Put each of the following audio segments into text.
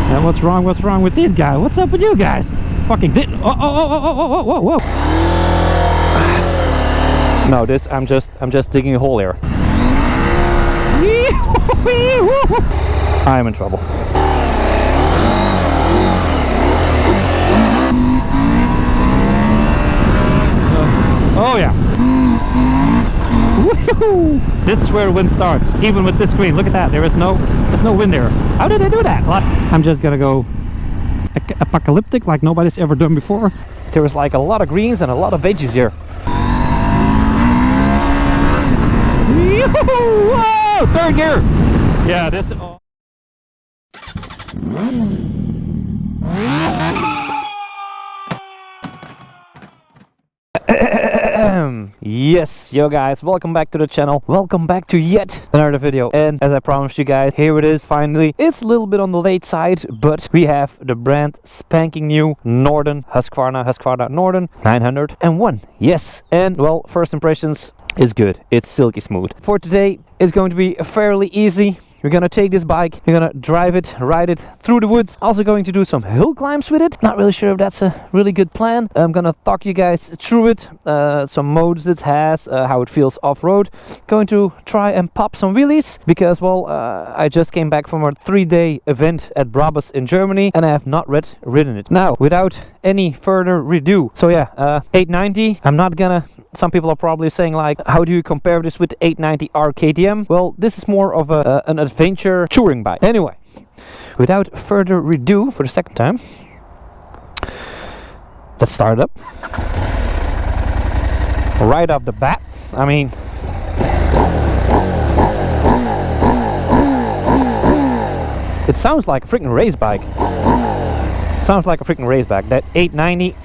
And what's wrong with these guys? What's up with you guys? Fucking did. Whoa. No, this I'm just digging a hole here. I am in trouble. Oh yeah. This is where the wind starts, even with this screen. Look at that. There's no wind there. How did they do that? I'm just gonna go apocalyptic like nobody's ever done before. There was like a lot of greens and a lot of veggies here. Whoa! Third gear. Yeah, this. Oh. Yes, yo guys, welcome back to the channel. Welcome back to yet another video. And as I promised you guys, here it is finally. It's a little bit on the late side, but we have the brand spanking new Norden, Husqvarna Norden 901. Yes, and well, first impressions is good. It's silky smooth. For today, it's going to be fairly easy. We're gonna take this bike, we're gonna drive it, ride it through the woods. Also going to do some hill climbs with it. Not really sure if that's a really good plan. I'm gonna talk you guys through it, some modes it has, how it feels off-road. Going to try and pop some wheelies because, well, I just came back from a 3-day event at Brabus in Germany and I have not ridden it. Now, without any further ado, so yeah, 890, I'm not gonna... Some people are probably saying like, how do you compare this with the 890R KTM? Well, this is more of an adventure touring bike. Anyway, without further ado, for the second time, let's start up. Right off the bat, I mean, it sounds like a freaking race bike. Sounds like a freaking race bike. That 890,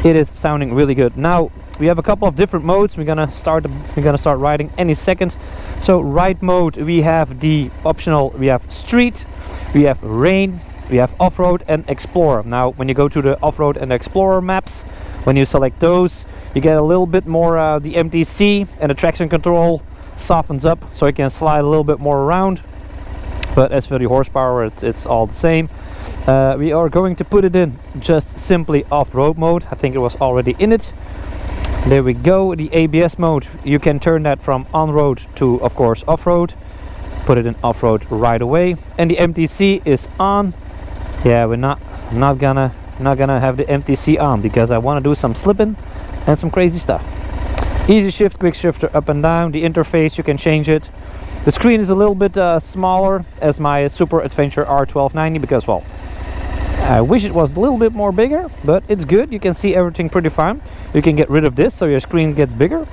it is sounding really good. Now, we have a couple of different modes. We're gonna start riding any second. So ride mode, we have the optional, we have street, we have rain, we have off-road and explorer. Now when you go to the off-road and explorer maps, when you select those, you get a little bit more the MTC, and the traction control softens up so you can slide a little bit more around. But as for the horsepower, it's all the same. We are going to put it in just simply off-road mode. I think it was already in it. There we go. The ABS mode, you can turn that from on-road to, of course, off-road. Put it in off-road right away. And the MTC is on. Yeah, we're not gonna have the MTC on because I want to do some slipping and some crazy stuff. Easy shift, quick shifter up and down. The interface, you can change it. The screen is a little bit smaller as my Super Adventure R1290 because, well, I wish it was a little bit more bigger, but it's good. You can see everything pretty fine. You can get rid of this so your screen gets bigger.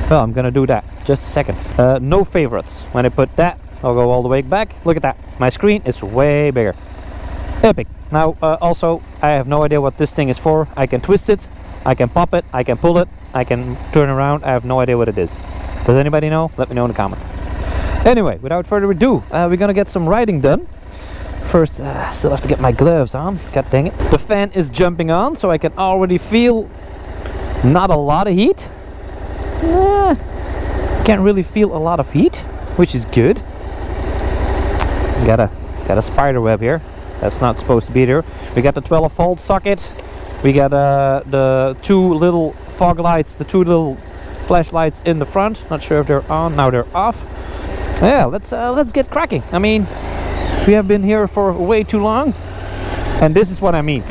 Well, I'm gonna do that. Just a second. No favorites. When I put that, I'll go all the way back. Look at that. My screen is way bigger. Epic. Now, also, I have no idea what this thing is for. I can twist it, I can pop it, I can pull it, I can turn around. I have no idea what it is. Does anybody know? Let me know in the comments. Anyway, without further ado, we're gonna get some riding done. First, still have to get my gloves on. God dang it. The fan is jumping on, so I can already feel not a lot of heat. Can't really feel a lot of heat, which is good. Got a spider web here. That's not supposed to be there. We got the 12-volt socket. We got the two little fog lights, the two little flashlights in the front. Not sure if they're on. Now they're off. Yeah, let's get cracking. I mean, we have been here for way too long, and this is what I mean.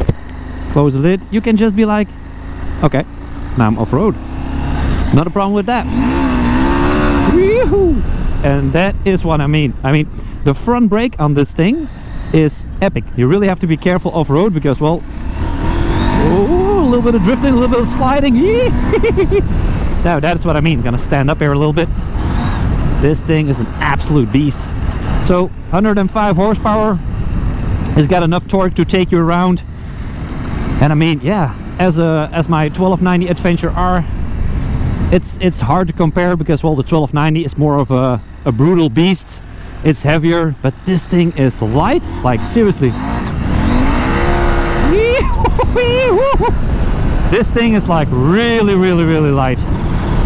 Close the lid. You can just be like, okay, now I'm off-road. Not a problem with that. Woo-hoo! And that is what I mean. I mean, the front brake on this thing is epic. You really have to be careful off-road because, well, oh, a little bit of drifting, a little bit of sliding. Now that's what I mean. Gonna stand up here a little bit. This thing is an absolute beast. So 105 horsepower, it's got enough torque to take you around. And I mean, yeah, as my 1290 Adventure R, it's hard to compare because, well, the 1290 is more of a brutal beast. It's heavier, but this thing is light, like seriously. This thing is like really light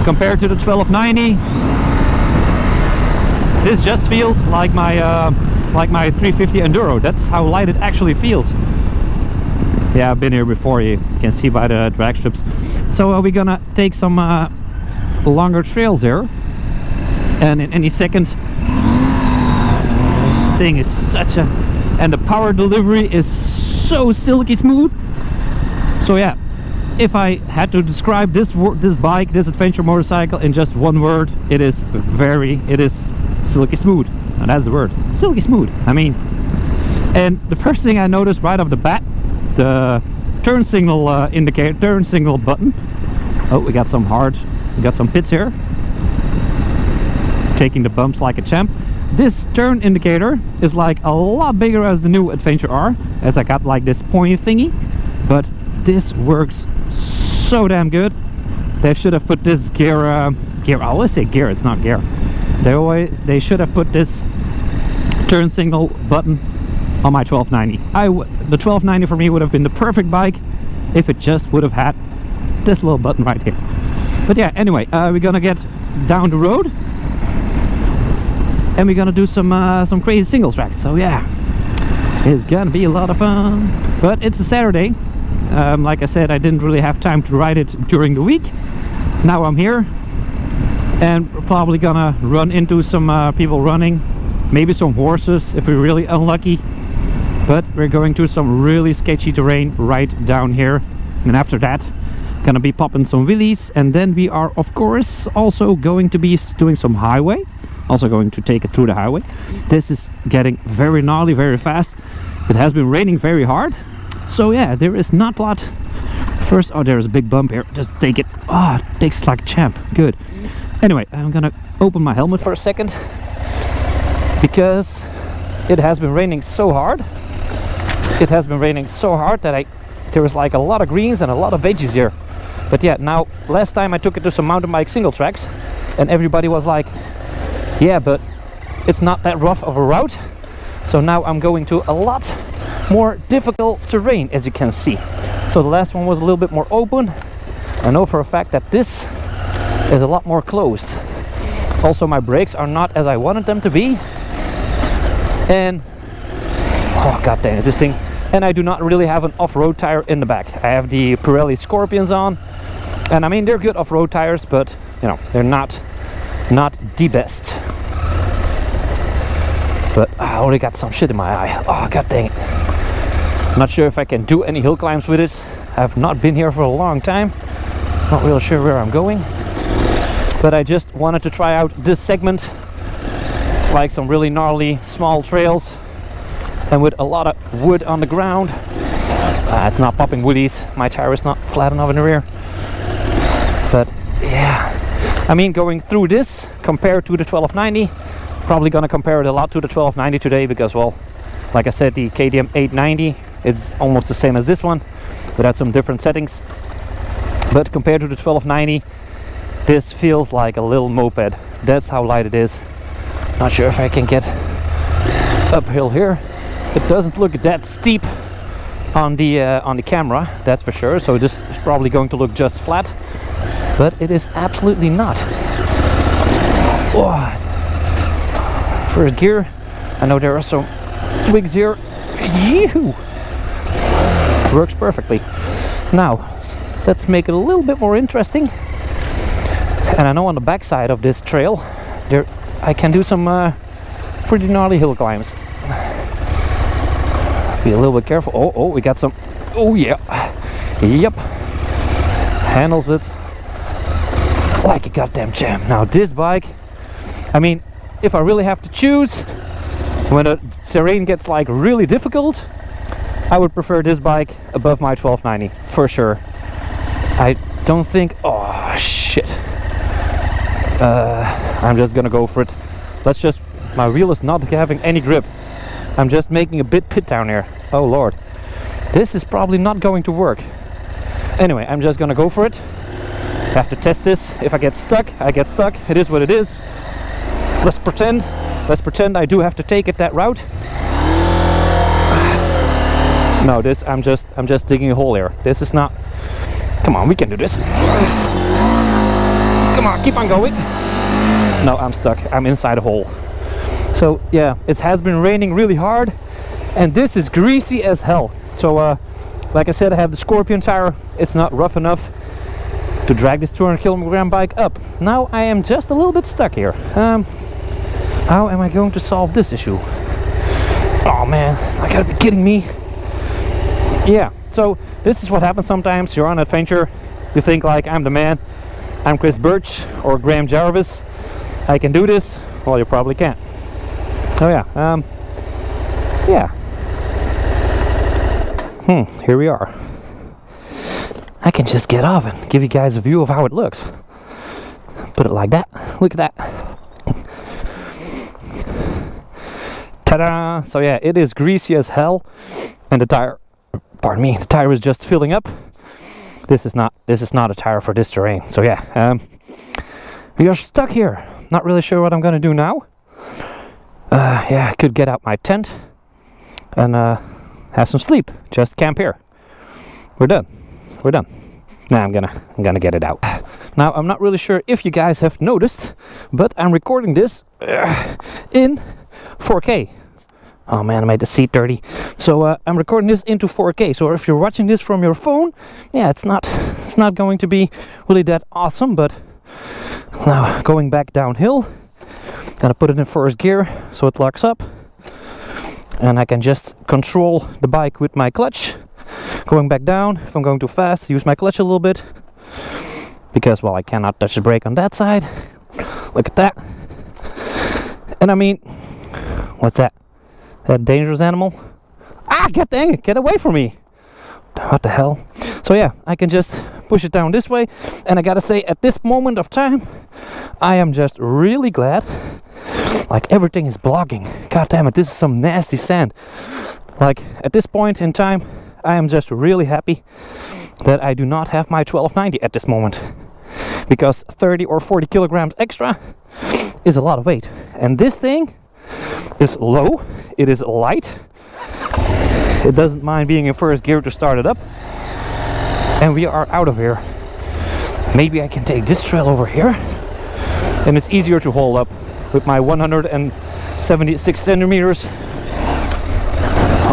compared to the 1290. This just feels like my like my 350 Enduro. That's how light it actually feels. Yeah, I've been here before, you can see by the drag strips. So we're gonna take some longer trails here, and in any second, this thing is such a, and the power delivery is so silky smooth. So yeah, if I had to describe this bike, this adventure motorcycle, in just one word, it is silky smooth. And that's the word, silky smooth. I mean, and the first thing I noticed right off the bat, the turn signal indicator, turn signal button. Oh, we got some pits here. Taking the bumps like a champ. This turn indicator is like a lot bigger as the new Adventure R, as I got like this pointy thingy, but this works so damn good. They should have put this gear, I always say gear, it's not gear. They should have put this turn signal button on my 1290. The 1290 for me would have been the perfect bike if it just would have had this little button right here. But yeah, anyway, we're gonna get down the road and we're gonna do some crazy singles tracks. So yeah, it's gonna be a lot of fun. But it's a Saturday. Like I said, I didn't really have time to ride it during the week. Now I'm here, and we're probably gonna run into some people running, maybe some horses if we're really unlucky. But we're going to some really sketchy terrain right down here, and after that gonna be popping some wheelies, and then we are of course also going to be doing some highway, also going to take it through the highway. This is getting very gnarly very fast. It has been raining very hard, so yeah, there is not a lot. First, oh, there's a big bump here, just take it. Oh, it takes like a champ. Good. Anyway, I'm gonna open my helmet for a second because it has been raining so hard. It has been raining so hard that there was like a lot of greens and a lot of veggies here. But yeah, now last time I took it to some mountain bike single tracks and everybody was like, yeah, but it's not that rough of a route. So now I'm going to a lot more difficult terrain, as you can see. So the last one was a little bit more open. I know for a fact that this is a lot more closed. Also, my brakes are not as I wanted them to be, and oh god dang it, this thing. And I do not really have an off-road tire in the back. I have the Pirelli Scorpions on, and I mean, they're good off-road tires, but you know, they're not the best. But I already got some shit in my eye. Oh god dang it. Not sure if I can do any hill climbs with it. I've not been here for a long time. Not really sure where I'm going. But I just wanted to try out this segment, like some really gnarly small trails and with a lot of wood on the ground. It's not popping wheelies. My tire is not flat enough in the rear. But yeah, I mean, going through this compared to the 1290, probably gonna compare it a lot to the 1290 today because, well, like I said, the KTM 890 is almost the same as this one, without some different settings. But compared to the 1290, this feels like a little moped. That's how light it is. Not sure if I can get uphill here. It doesn't look that steep on the camera, that's for sure. So this is probably going to look just flat, but it is absolutely not. Oh. First gear. I know there are some twigs here. Yee-hoo! Works perfectly. Now let's make it a little bit more interesting. And I know on the back side of this trail there I can do some pretty gnarly hill climbs. Be a little bit careful. Oh, we got some. Oh yeah, yep, handles it like a goddamn champ. Now this bike, I mean, if I really have to choose when the terrain gets like really difficult, I would prefer this bike above my 1290 for sure. I don't think, oh shit, I'm just gonna go for it. Let's just, my wheel is not having any grip. I'm just making a bit pit down here. Oh lord, this is probably not going to work. Anyway, I'm just gonna go for it. Have to test this. If I get stuck, I get stuck. It is what it is. Let's pretend I do have to take it that route. No, this, I'm just digging a hole here. This is not, come on, we can do this. Come on, keep on going. No, I'm stuck. I'm inside a hole. So yeah, it has been raining really hard, and this is greasy as hell. So like I said, I have the Scorpion tire. It's not rough enough to drag this 200 kilogram bike up. Now I am just a little bit stuck here. How am I going to solve this issue? Oh man, I gotta be kidding me. Yeah, so this is what happens sometimes. You're on an adventure, you think like, I'm the man, I'm Chris Birch or Graham Jarvis, I can do this. Well, you probably can't. Oh yeah, here we are. I can just get off and give you guys a view of how it looks. Put it like that. Look at that. Ta-da! So yeah, it is greasy as hell, and the tire, pardon me, the tire is just filling up. This is not a tire for this terrain. So yeah, we are stuck here. Not really sure what I'm gonna do now. Yeah, I could get out my tent and have some sleep. Just camp here. We're done. Now I'm gonna get it out. Now I'm not really sure if you guys have noticed, but I'm recording this in 4K. Oh man, I made the seat dirty. So I'm recording this into 4K. So if you're watching this from your phone, yeah, it's not going to be really that awesome. But now going back downhill, gonna put it in first gear so it locks up, and I can just control the bike with my clutch. Going back down, if I'm going too fast, use my clutch a little bit, because, well, I cannot touch the brake on that side. Look at that. And I mean, what's that? That dangerous animal? Ah, dang it, get away from me. What the hell? So yeah, I can just push it down this way, and I gotta say, at this moment of time, I am just really glad. Like, everything is blocking. God damn it, this is some nasty sand. Like, at this point in time, I am just really happy that I do not have my 1290 at this moment, because 30 or 40 kilograms extra is a lot of weight, and this thing is low, it is light, it doesn't mind being in first gear to start it up, and we are out of here. Maybe I can take this trail over here, and it's easier to hold up with my 176 centimeters.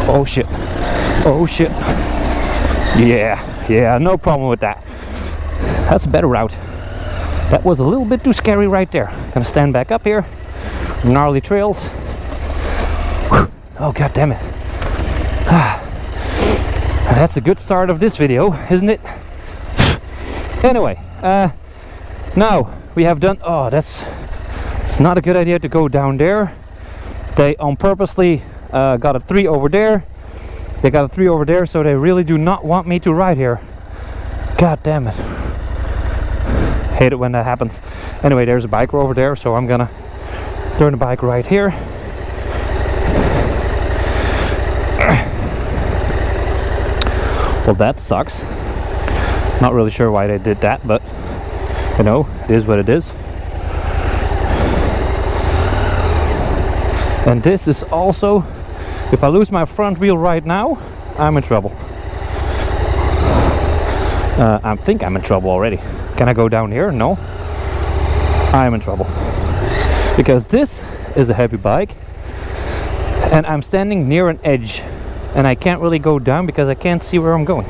Oh shit. Oh shit. Yeah, no problem with that. That's a better route. That was a little bit too scary right there. Gonna stand back up here. Gnarly trails. Whew. Oh god damn it. That's a good start of this video, isn't it? Anyway, now we have done, it's not a good idea to go down there. They on purposely got a 3 over there. They got a 3 over there, so they really do not want me to ride here. God damn it. Hate it when that happens. Anyway, there's a biker over there, so I'm gonna turn the bike right here. Well, that sucks. Not really sure why they did that, but you know, it is what it is. And this is also, if I lose my front wheel right now, I'm in trouble. I think I'm in trouble already. Can I go down here? No. I'm in trouble. Because this is a heavy bike, and I'm standing near an edge, and I can't really go down because I can't see where I'm going.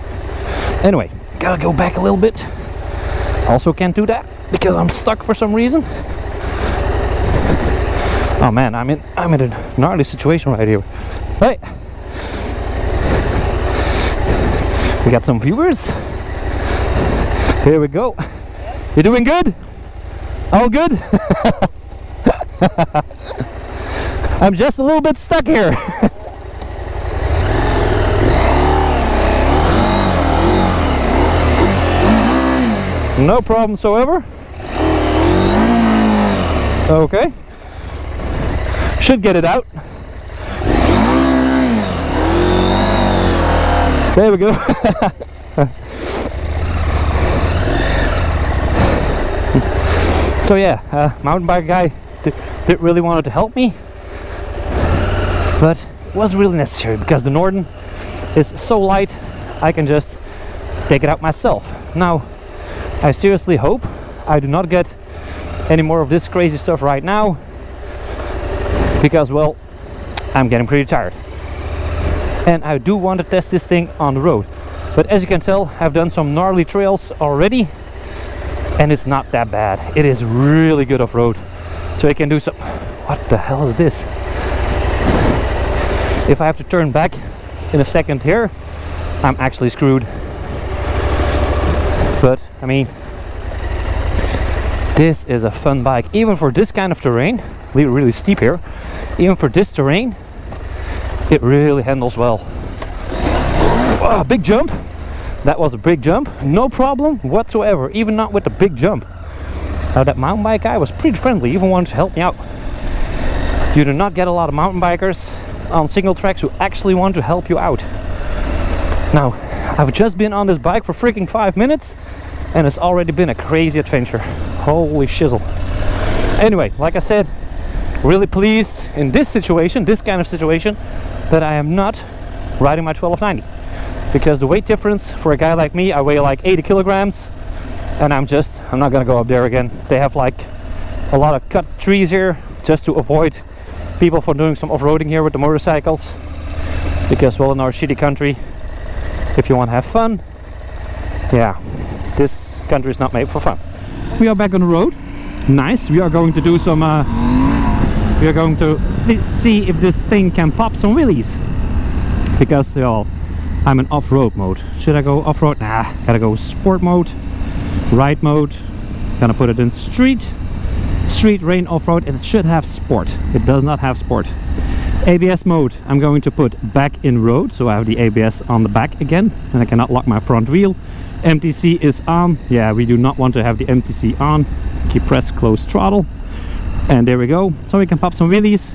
Anyway, gotta go back a little bit. Also can't do that because I'm stuck for some reason. Oh man, I'm in a gnarly situation right here. Hey, we got some viewers. Here we go. You doing good? All good? I'm just a little bit stuck here. No problem whatsoever. Okay. Should get it out. There we go. So yeah, mountain bike guy didn't really want to help me, but it was really necessary because the Norden is so light I can just take it out myself. Now I seriously hope I do not get any more of this crazy stuff right now, because, well, I'm getting pretty tired. And I do want to test this thing on the road. But as you can tell, I've done some gnarly trails already, and it's not that bad. It is really good off-road. So you can do some... What the hell is this? If I have to turn back in a second here, I'm actually screwed. But, I mean, this is a fun bike. Even for this kind of terrain, really steep here, even for this terrain, it really handles well. Wow, big jump. That was a big jump. No problem whatsoever, even not with the big jump. Now that mountain bike guy was pretty friendly, even wanted to help me out. You do not get a lot of mountain bikers on single tracks who actually want to help you out. Now, I've just been on this bike for freaking 5 minutes and it's already been a crazy adventure. Holy shizzle. Anyway, like I said, really pleased in this situation, this kind of situation, that I am not riding my 1290. Because the weight difference for a guy like me, I weigh like 80 kilograms and I'm not gonna go up there again. They have like a lot of cut trees here just to avoid people from doing some off-roading here with the motorcycles. Because, well, in our shitty country, if you want to have fun, yeah, this country is not made for fun. We are back on the road. Nice. We are going to do some we are going to see if this thing can pop some wheelies, because, you know, I'm in off-road mode. Should I go off-road? Nah, gotta go sport mode, ride mode. Gonna put it in street rain off-road, and it should have sport. It does not have sport. ABS mode, I'm going to put back in road, so I have the ABS on the back again, and I cannot lock my front wheel. MTC is on. Yeah, we do not want to have the MTC on. Keep press close throttle, and there we go. So we can pop some wheelies.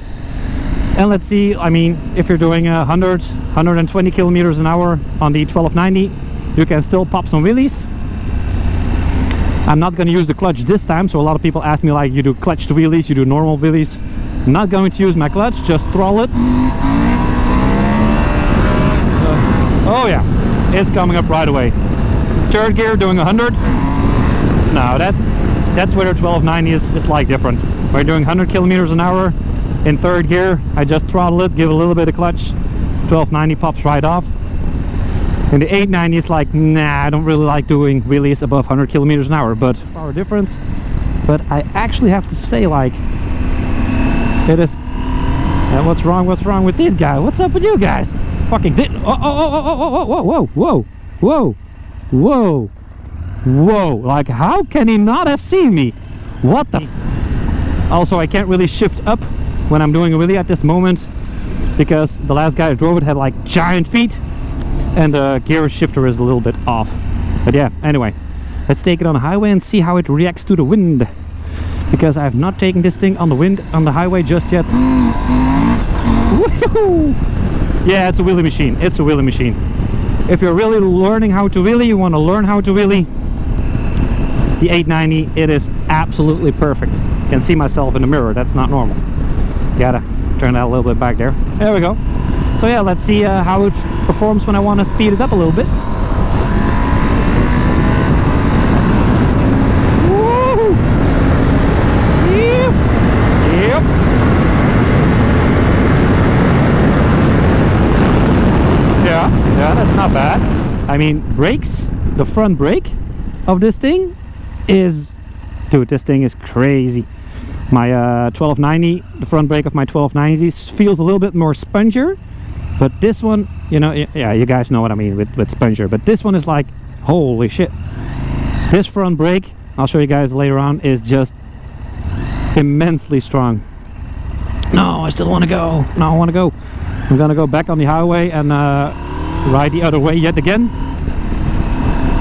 And let's see, I mean, if you're doing 120 kilometers an hour on the 1290, you can still pop some wheelies. I'm not going to use the clutch this time, so a lot of people ask me, like, you do clutched wheelies, you do normal wheelies. I'm not going to use my clutch, just throttle it. Oh yeah, it's coming up right away. Third gear doing 100. No, that's where the 1290 is like different. We're doing 100 kilometers an hour in third gear. I just throttle it, give a little bit of clutch. 1290 pops right off. And the 890 is like, nah, I don't really like doing wheelies above 100 kilometers an hour, but power difference. But I actually have to say, like, it is. What's wrong with these guys? What's up with you guys? Fucking did. Whoa. Like, how can he not have seen me? What the? Also, I can't really shift up when I'm doing a wheelie at this moment, because the last guy who drove it had like giant feet, and the gear shifter is a little bit off. But yeah, anyway, let's take it on the highway and see how it reacts to the wind, because I have not taken this thing on the highway just yet. Yeah, it's a wheelie machine. It's a wheelie machine. If you're really learning how to wheelie, you want to learn how to wheelie, the 890, it is absolutely perfect. I can see myself in the mirror. That's not normal. Gotta turn that a little bit back there. There we go. So yeah, let's see how it performs when I want to speed it up a little bit. Woo! Yep. Yep. Yeah, that's not bad. I mean, brakes, the front brake of this thing is, dude, this thing is crazy. My 1290, the front brake of my 1290 feels a little bit more spongier, but this one, you know, yeah, you guys know what I mean with spongier, but this one is like, holy shit. This front brake, I'll show you guys later on, is just immensely strong. No, I still want to go. No, I want to go. I'm gonna go back on the highway and ride the other way yet again.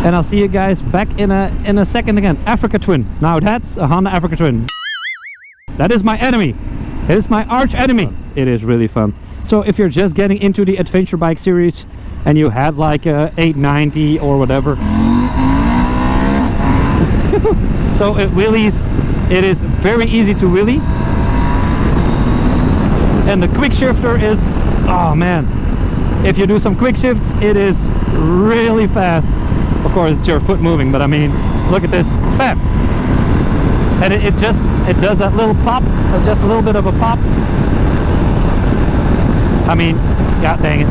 And I'll see you guys back in a second again. Africa Twin. Now that's a Honda Africa Twin. That is my enemy. It is my arch enemy. It is really fun. So if you're just getting into the adventure bike series and you had like a 890 or whatever, so it wheelies, it is very easy to wheelie. And the quick shifter is, oh man, if you do some quick shifts, it is really fast. Of course, it's your foot moving, but I mean, look at this, bam! And it does that little pop, just a little bit of a pop, I mean, god dang it.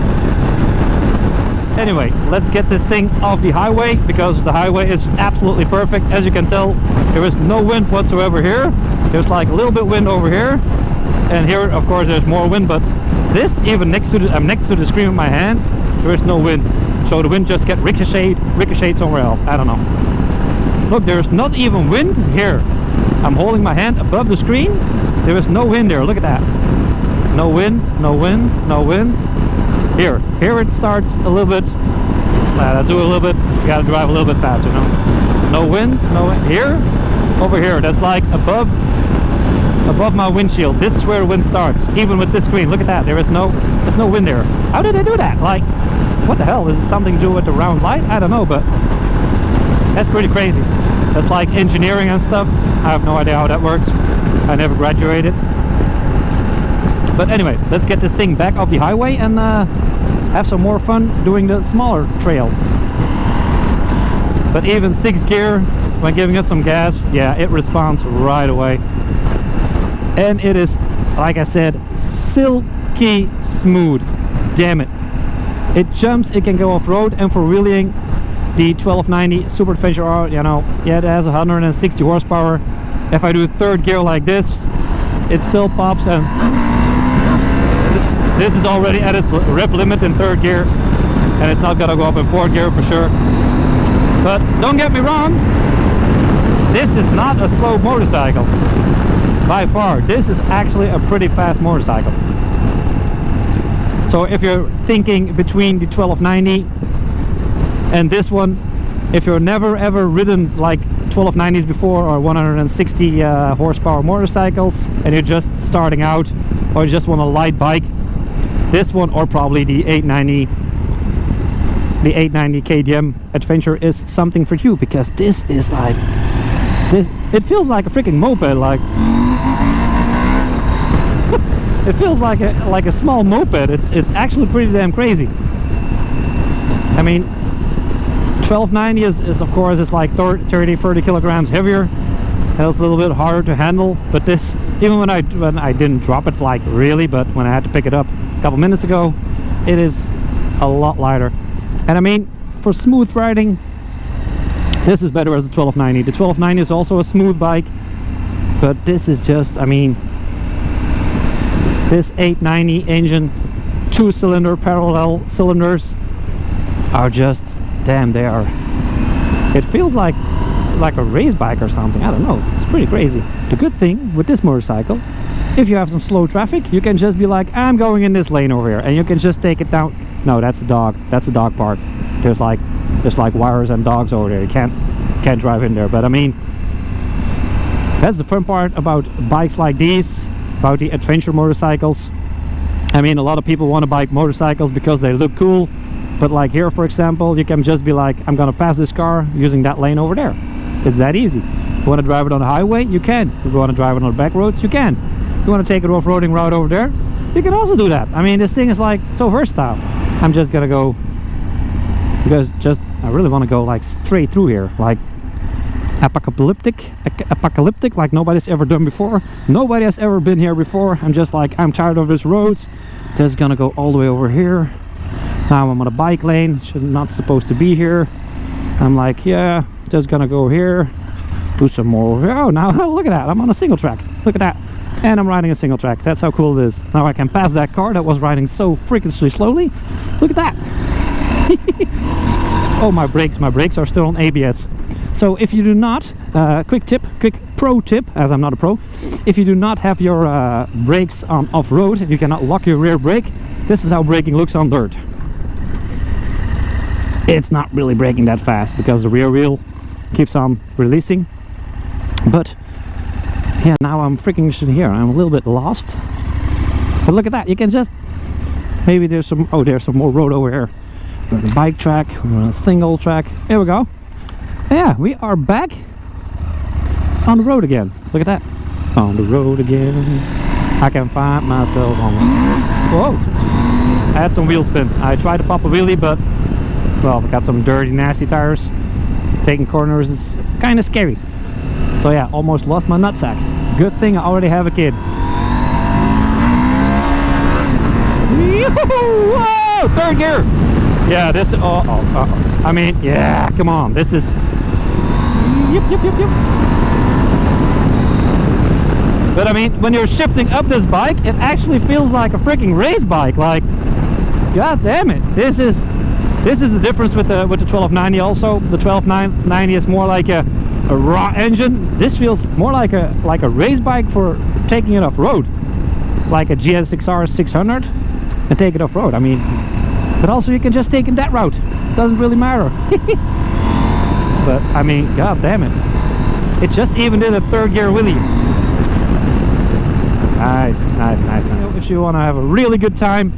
Anyway, let's get this thing off the highway, because the highway is absolutely perfect. As you can tell, there is no wind whatsoever here. There's like a little bit wind over here, and here of course there's more wind, but this, even next to the, I'm next to the screen with my hand, there is no wind. So the wind just get ricocheted somewhere else. I don't know. Look, there's not even wind here. I'm holding my hand above the screen. There is no wind there. Look at that. No wind, no wind, no wind. Here it starts a little bit. Let's do it a little bit. You gotta drive a little bit faster, you know. No wind, no wind. Here, over here, that's like above my windshield. This is where the wind starts. Even with this screen, look at that. There's no wind there. How did they do that? Like, what the hell? Is it something to do with the round light? I don't know, but that's pretty crazy. That's like engineering and stuff. I have no idea how that works. I never graduated. But anyway, let's get this thing back off the highway and have some more fun doing the smaller trails. But even 6th gear, when giving it some gas, yeah, it responds right away. And it is, like I said, silky smooth. Damn it. It jumps, it can go off-road, and for wheeling, the 1290 Super Adventure R, you know, yeah, it has 160 horsepower. If I do 3rd gear like this, it still pops, and this is already at its rev limit in 3rd gear, and it's not gonna go up in 4th gear for sure. But don't get me wrong, this is not a slow motorcycle by far. This is actually a pretty fast motorcycle. So if you're thinking between the 1290 and this one, if you've never ever ridden like 1290s before, or 160 horsepower motorcycles, and you're just starting out, or you just want a light bike, this one, or probably the 890 KTM Adventure is something for you, because this is like, it feels like a freaking moped. Like it feels like a small moped. It's actually pretty damn crazy. I mean, 1290 is of course, it's like 30 kilograms heavier, and it's a little bit harder to handle. But this, even when I didn't drop it like really, but when I had to pick it up a couple minutes ago, it is a lot lighter. And I mean, for smooth riding, this is better as a 1290. The 1290 is also a smooth bike, but this is just, I mean, this 890 engine, 2-cylinder parallel cylinders are just, damn, they are, it feels like a race bike or something. I don't know, it's pretty crazy. The good thing with this motorcycle, if you have some slow traffic, you can just be like, I'm going in this lane over here, and you can just take it down. No, that's a dog. That's a dog park. There's like wires and dogs over there. You can't drive in there. But I mean, that's the fun part about bikes like these, about the adventure motorcycles. I mean, a lot of people want to buy motorcycles because they look cool, but like here, for example, you can just be like, I'm gonna pass this car using that lane over there. It's that easy. You want to drive it on the highway, you can. If you want to drive it on the back roads, you can. You want to take it off-roading route over there, you can also do that. I mean, this thing is like so versatile. I'm just gonna go, because I really want to go like straight through here, like apocalyptic, like nobody's ever done before. Nobody has ever been here before. I'm just like, I'm tired of this roads. Just gonna go all the way over here. Now I'm on a bike lane, not supposed to be here. I'm like, yeah, just gonna go here, do some more over here. Oh, now look at that, I'm on a single track. Look at that. And I'm riding a single track. That's how cool it is. Now I can pass that car that was riding so freakishly slowly. Look at that. Oh, my brakes are still on ABS. So if you do not, quick pro tip, as I'm not a pro, if you do not have your brakes on off-road, you cannot lock your rear brake. This is how braking looks on dirt. It's not really braking that fast because the rear wheel keeps on releasing. But yeah, now I'm freaking here. I'm a little bit lost. But look at that. You can just, maybe there's some, oh, there's some more road over here. We're on a bike track, we're on a single track. Here we go. Yeah, we are back on the road again. Look at that. On the road again. I can find myself on. Whoa. I had some wheel spin. I tried to pop a wheelie, but, well, I got some dirty, nasty tires. Taking corners is kind of scary. So yeah, almost lost my nutsack. Good thing I already have a kid. third gear. Yeah, this, I mean, yeah, come on, this is, yep. But I mean, when you're shifting up this bike, it actually feels like a freaking race bike. Like, god damn it, this is the difference with the 1290. Also, the 1290 is more like a raw engine. This feels more like a race bike for taking it off road, like a GSX-R 600, and take it off road. I mean, but also you can just take it that route. Doesn't really matter. But I mean, god damn it, it just even did a third gear wheelie. Nice. If you want to have a really good time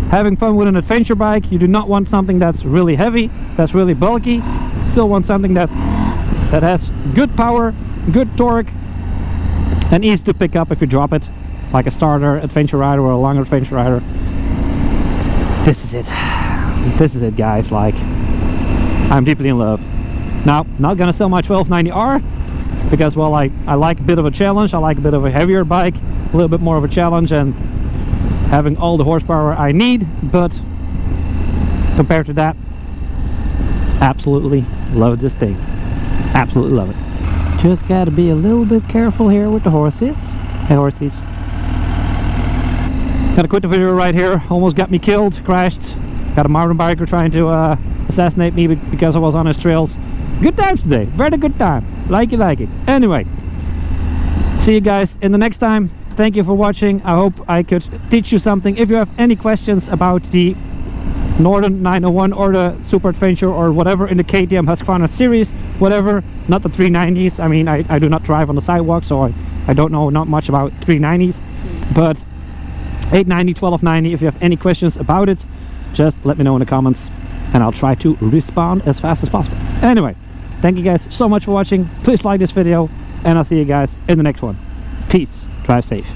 having fun with an adventure bike, you do not want something that's really heavy, that's really bulky. Still want something that has good power, good torque, and easy to pick up if you drop it, like a starter adventure rider or a longer adventure rider. This is it, guys. Like, I'm deeply in love. Now, not gonna sell my 1290R because, well, I like a bit of a challenge. I like a bit of a heavier bike, a little bit more of a challenge, and having all the horsepower I need. But compared to that, absolutely love this thing. Absolutely love it. Just gotta be a little bit careful here with the horses. Hey, horses. Gotta quit the video right here. Almost got me killed, crashed. Got a mountain biker trying to assassinate me because I was on his trails. Good times today, very good time. Like it. Anyway, see you guys in the next time. Thank you for watching. I hope I could teach you something. If you have any questions about the Norden 901 or the Super Adventure or whatever in the KTM Husqvarna series, whatever, not the 390s. I mean, I do not drive on the sidewalk, so I don't know not much about 390s, but 890, 1290, if you have any questions about it, just let me know in the comments and I'll try to respond as fast as possible. Anyway, thank you guys so much for watching. Please like this video and I'll see you guys in the next one. Peace. Drive safe.